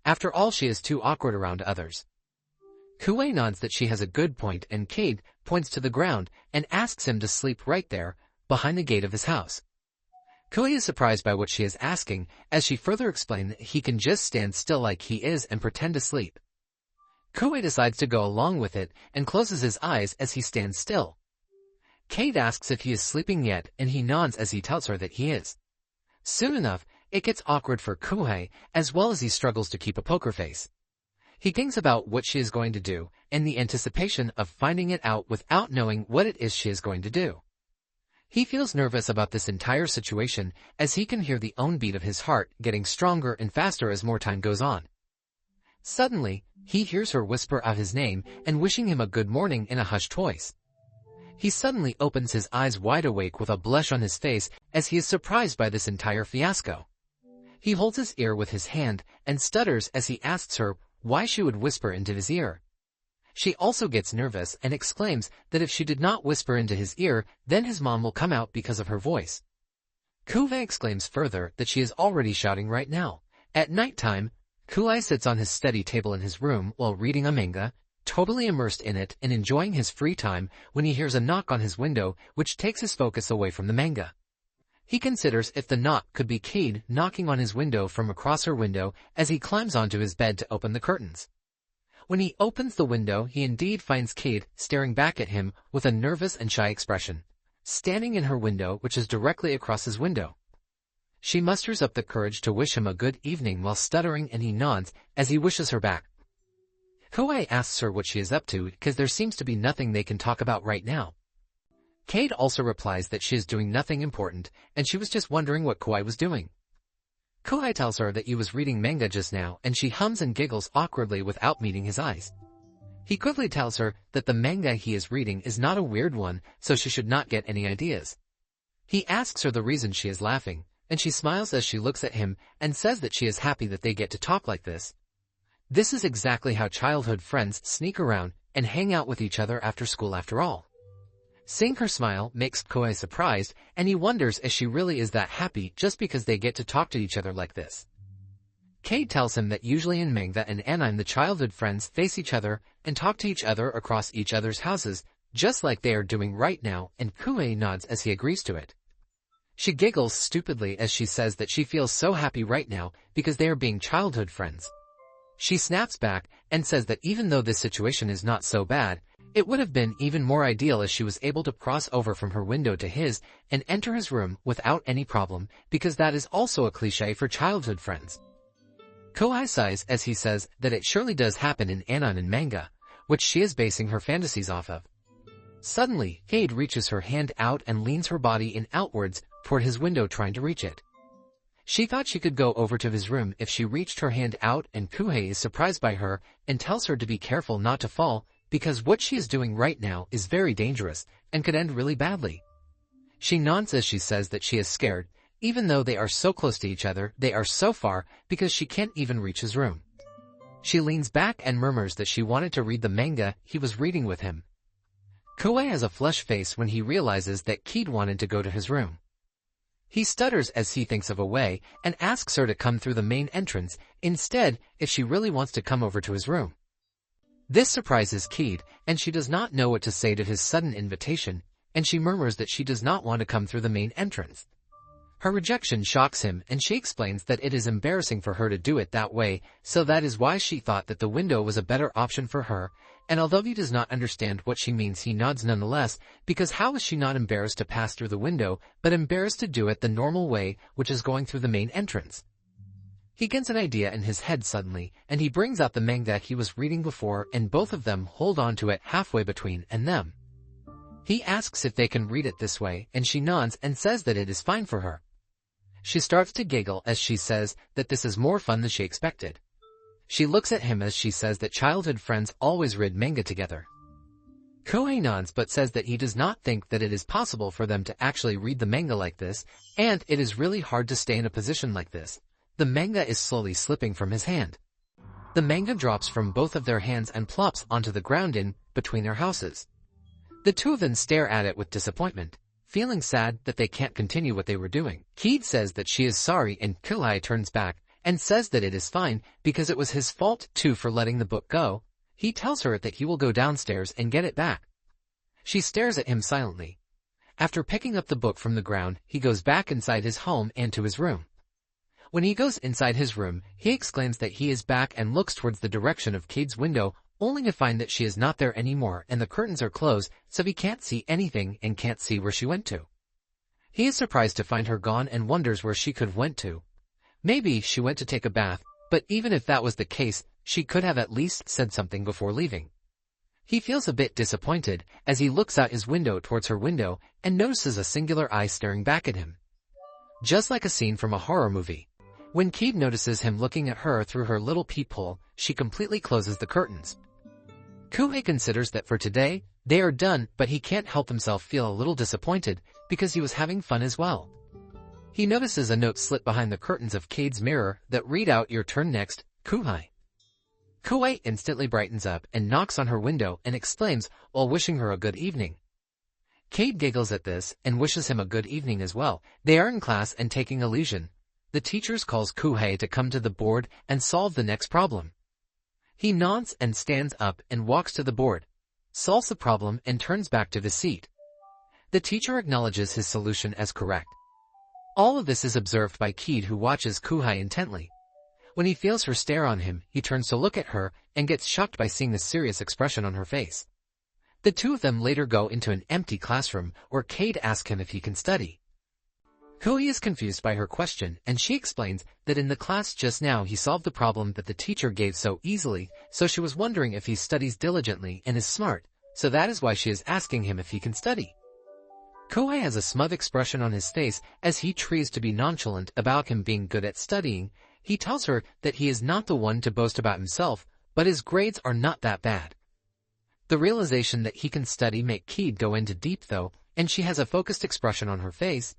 After all, she is too awkward around others. Kuei nods that she has a good point, and Cade points to the ground and asks him to sleep right there, behind the gate of his house. Kuei is surprised by what she is asking, as she further explains that he can just stand still like he is and pretend to sleep. Kuei decides to go along with it and closes his eyes as he stands still. Cade asks if he is sleeping yet, and he nods as he tells her that he is. Soon enough, it gets awkward for Kuei, as well as he struggles to keep a poker face. He thinks about what she is going to do, and the anticipation of finding it out without knowing what it is she is going to do. He feels nervous about this entire situation, as he can hear the own beat of his heart getting stronger and faster as more time goes on. Suddenly, he hears her whisper out his name and wishing him a good morning in a hushed voice. He suddenly opens his eyes wide awake with a blush on his face as he is surprised by this entire fiasco. He holds his ear with his hand and stutters as he asks her why she would whisper into his ear. She also gets nervous and exclaims that if she did not whisper into his ear, then his mom will come out because of her voice. Kuei exclaims further that she is already shouting right now. At nighttime, Kuei sits on his study table in his room while reading a manga, totally immersed in it and enjoying his free time, when he hears a knock on his window, which takes his focus away from the manga. He considers if the knock could be Cade knocking on his window from across her window as he climbs onto his bed to open the curtains. When he opens the window, he indeed finds Cade staring back at him with a nervous and shy expression, standing in her window, which is directly across his window. She musters up the courage to wish him a good evening while stuttering, and he nods as he wishes her back. Kuei asks her what she is up to because there seems to be nothing they can talk about right now. Cade also replies that she is doing nothing important and she was just wondering what Kuei was doing. Kuei tells her that he was reading manga just now, and she hums and giggles awkwardly without meeting his eyes. He quickly tells her that the manga he is reading is not a weird one, so she should not get any ideas. He asks her the reason she is laughing, and she smiles as she looks at him and says that she is happy that they get to talk like this. This is exactly how childhood friends sneak around and hang out with each other after school after all. Seeing her smile makes Kuei surprised, and he wonders if she really is that happy just because they get to talk to each other like this. Cade tells him that usually in manga and anime the childhood friends face each other and talk to each other across each other's houses, just like they are doing right now, and Kuei nods as he agrees to it. She giggles stupidly as she says that she feels so happy right now because they are being childhood friends. She snaps back and says that even though this situation is not so bad, it would have been even more ideal if she was able to cross over from her window to his and enter his room without any problem, because that is also a cliché for childhood friends. Kuei sighs as he says that it surely does happen in anime and manga, which she is basing her fantasies off of. Suddenly, Cade reaches her hand out and leans her body in outwards toward his window, trying to reach it. She thought she could go over to his room if she reached her hand out, and Kuei is surprised by her and tells her to be careful not to fall, because what she is doing right now is very dangerous and could end really badly. She nods as she says that she is scared, even though they are so close to each other, they are so far, because she can't even reach his room. She leans back and murmurs that she wanted to read the manga he was reading with him. Kuei has a flushed face when he realizes that Cade wanted to go to his room. He stutters as he thinks of a way and asks her to come through the main entrance instead if she really wants to come over to his room. This surprises Cade, and she does not know what to say to his sudden invitation, and she murmurs that she does not want to come through the main entrance. Her rejection shocks him, and she explains that it is embarrassing for her to do it that way, so that is why she thought that the window was a better option for her, and although he does not understand what she means, he nods nonetheless, because how is she not embarrassed to pass through the window, but embarrassed to do it the normal way, which is going through the main entrance? He gets an idea in his head suddenly, and he brings out the manga he was reading before, and both of them hold on to it halfway between and them. He asks if they can read it this way, and she nods and says that it is fine for her. She starts to giggle as she says that this is more fun than she expected. She looks at him as she says that childhood friends always read manga together. Kuei nods but says that he does not think that it is possible for them to actually read the manga like this, and it is really hard to stay in a position like this. The manga is slowly slipping from his hand. The manga drops from both of their hands and plops onto the ground in between their houses. The two of them stare at it with disappointment, feeling sad that they can't continue what they were doing. Cade says that she is sorry, and Kuei turns back and says that it is fine because it was his fault too for letting the book go. He tells her that he will go downstairs and get it back. She stares at him silently. After picking up the book from the ground, he goes back inside his home and to his room. When he goes inside his room, he exclaims that he is back and looks towards the direction of Cade's window, only to find that she is not there anymore and the curtains are closed, so he can't see anything and can't see where she went to. He is surprised to find her gone and wonders where she could have went to. Maybe she went to take a bath, but even if that was the case, she could have at least said something before leaving. He feels a bit disappointed as he looks out his window towards her window and notices a singular eye staring back at him. Just like a scene from a horror movie. When Cade notices him looking at her through her little peephole, she completely closes the curtains. Kuhei considers that for today, they are done, but he can't help himself feel a little disappointed because he was having fun as well. He notices a note slit behind the curtains of Cade's mirror that read out, "Your turn next, Kuhei." Kuhei instantly brightens up and knocks on her window and exclaims while wishing her a good evening. Cade giggles at this and wishes him a good evening as well. They are in class and taking illusion. The teacher calls Kuhei to come to the board and solve the next problem. He nods and stands up and walks to the board, solves the problem and turns back to the seat. The teacher acknowledges his solution as correct. All of this is observed by Cade, who watches Kuhei intently. When he feels her stare on him, he turns to look at her and gets shocked by seeing the serious expression on her face. The two of them later go into an empty classroom where Cade asks him if he can study. Kuhei is confused by her question, and she explains that in the class just now he solved the problem that the teacher gave so easily, so she was wondering if he studies diligently and is smart, so that is why she is asking him if he can study. Kuhei has a smug expression on his face as he tries to be nonchalant about him being good at studying. He tells her that he is not the one to boast about himself, but his grades are not that bad. The realization that he can study makes Cade go into deep though, and she has a focused expression on her face.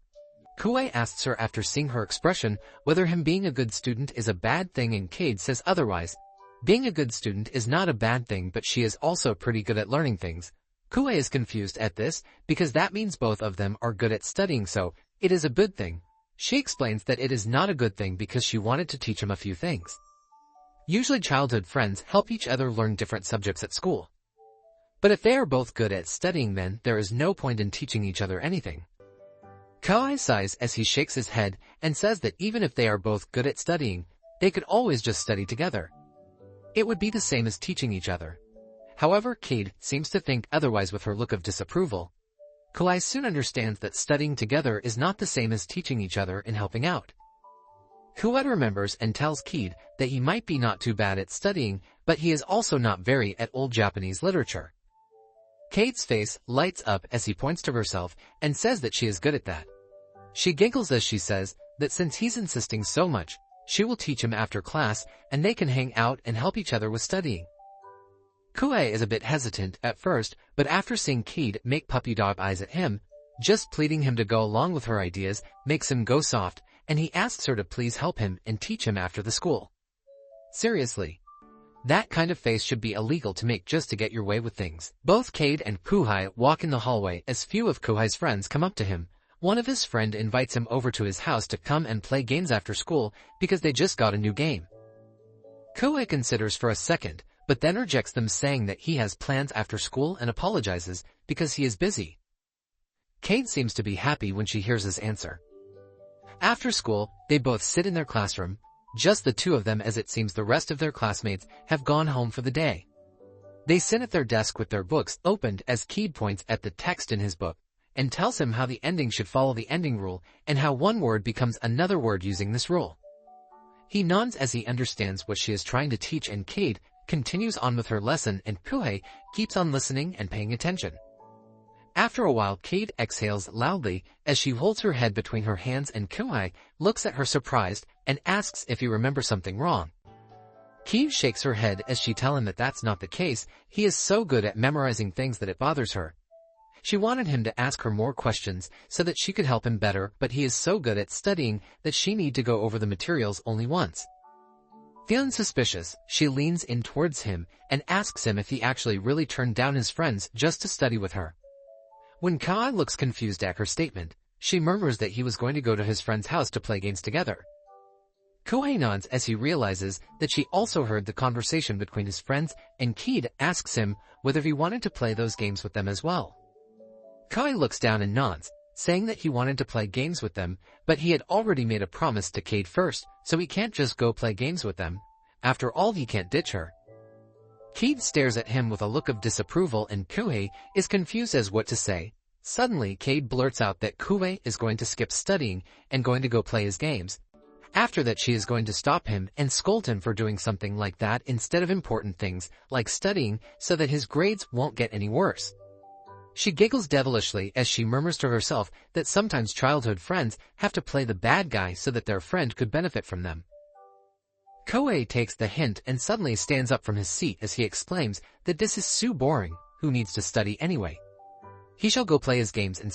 Kuhei asks her after seeing her expression whether him being a good student is a bad thing, and Cade says otherwise. Being a good student is not a bad thing, but she is also pretty good at learning things. Kuhei is confused at this because that means both of them are good at studying, so it is a good thing. She explains that it is not a good thing because she wanted to teach him a few things. Usually childhood friends help each other learn different subjects at school. But if they are both good at studying, then there is no point in teaching each other anything. Kuhei sighs as he shakes his head and says that even if they are both good at studying, they could always just study together. It would be the same as teaching each other. However, Cade seems to think otherwise with her look of disapproval. Kuhei soon understands that studying together is not the same as teaching each other and helping out. Kuhei remembers and tells Cade that he might be not too bad at studying, but he is also not very at old Japanese literature. Cade's face lights up as he points to herself and says that she is good at that. She giggles as she says that since he's insisting so much, she will teach him after class and they can hang out and help each other with studying. Kuhei is a bit hesitant at first, but after seeing Cade make puppy dog eyes at him, just pleading him to go along with her ideas makes him go soft, and he asks her to please help him and teach him after the school. Seriously. That kind of face should be illegal to make just to get your way with things. Both Cade and Kuhei walk in the hallway as few of Kuhei's friends come up to him. One of his friends invites him over to his house to come and play games after school because they just got a new game. Kuhei considers for a second, but then rejects them, saying that he has plans after school and apologizes because he is busy. Cade seems to be happy when she hears his answer. After school, they both sit in their classroom, just the two of them, as it seems the rest of their classmates have gone home for the day. They sit at their desk with their books opened as Cade points at the text in his book and tells him how the ending should follow the ending rule and how one word becomes another word using this rule. He nods as he understands what she is trying to teach, and Cade continues on with her lesson and Kuhei keeps on listening and paying attention. After a while, Cade exhales loudly as she holds her head between her hands, and Kuhei looks at her surprised and asks if he remembers something wrong. Cade shakes her head as she tells him that that's not the case. He is so good at memorizing things that it bothers her. She wanted him to ask her more questions so that she could help him better, but he is so good at studying that she need to go over the materials only once. Feeling suspicious, she leans in towards him and asks him if he actually really turned down his friends just to study with her. When Kuhei looks confused at her statement, she murmurs that he was going to go to his friend's house to play games together. Koei nods as he realizes that she also heard the conversation between his friends, and Keid asks him whether he wanted to play those games with them as well. Koei looks down and nods, saying that he wanted to play games with them, but he had already made a promise to Keid first, so he can't just go play games with them. After all, he can't ditch her. Keid stares at him with a look of disapproval, and Koei is confused as what to say. Suddenly, Keid blurts out that Koei is going to skip studying and going to go play his games. After that, she is going to stop him and scold him for doing something like that instead of important things like studying, so that his grades won't get any worse. She giggles devilishly as she murmurs to herself that sometimes childhood friends have to play the bad guy so that their friend could benefit from them. Koei takes the hint and suddenly stands up from his seat as he exclaims that this is so boring, who needs to study anyway? He shall go play his games instead.